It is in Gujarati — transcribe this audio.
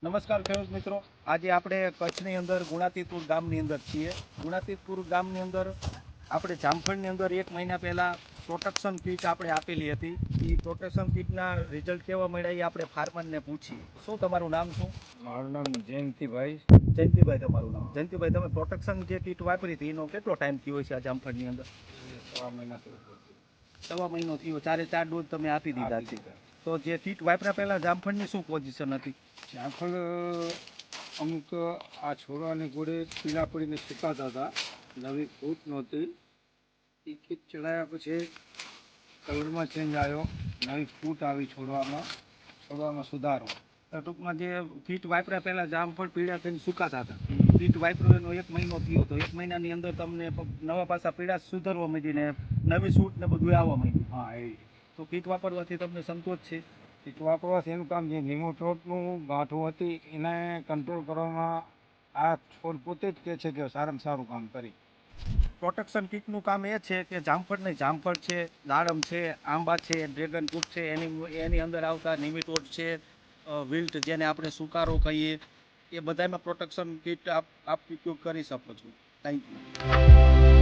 નમસ્કાર ખેડૂત મિત્રો, આજે આપણે કચ્છની અંદર ગુણાતીતપુર ગામની અંદર છીએ. ગુણાતીતપુર ગામની અંદર આપણે જામફળની અંદર 1 મહિના પહેલાં પ્રોટેક્શન કીટ આપણે આપેલી હતી. એ પ્રોટેક્શન કીટના રિઝલ્ટ કેવા મળ્યા એ આપણે ફાર્મરને પૂછીએ. શું તમારું નામ શું? મારું નામ જયંતિભાઈ. જયંતિભાઈ તમારું નામ. જયંતિભાઈ, તમે પ્રોટેક્શન જે કીટ વાપરી હતી એનો કેટલો ટાઈમ થયો છે આ જામફળની અંદર? 1.5 મહિના સવા મહિનો થયો. 4 ડોઝ તમે આપી દીધા છે. તો જે કીટ વાપર્યા પહેલાં જામફળની શું પોઝિશન હતી? જામફળ અમુક આ છોડવાની ગોળે પીળા પડીને સુકાતા હતા, નવી ફૂટ નહોતી. એ કીટ ચડાવ્યા પછી કલરમાં ચેન્જ આવ્યો, નવી ફૂટ આવી છોડવામાં સુધારો. ટૂંકમાં જે કીટ વાપર્યા પહેલાં જામફળ પીળા થઈને સુકાતા હતા. કીટ વાપર્યો એનો 1 મહિનો થયો તો 1 મહિનાની અંદર તમને નવા પાછા પીળા સુધરવા માંડીને નવી સૂટ ને બધું આવવા માંડ્યું. હા, એ તો કીટ વાપરવાથી તમને સંતોષ છે? કીટ વાપરવાથી એનું કામ જે નિમોટોડનું ગાંઠું હતી એને કંટ્રોલ કરવામાં આ છોડ પોતે જ કહે છે કે સારામાં સારું કામ કરી. પ્રોટેક્શન કીટનું કામ એ છે કે જામફળ છે, દાડમ છે, આંબા છે, ડ્રેગન ફ્રૂટ છે, એની અંદર આવતા નિમિટોડ છે, વિલ્ટ જેને આપણે સુકારો કહીએ, એ બધામાં પ્રોટેક્શન કીટ આપ ઉપયોગ કરી શકો છો. Thank you.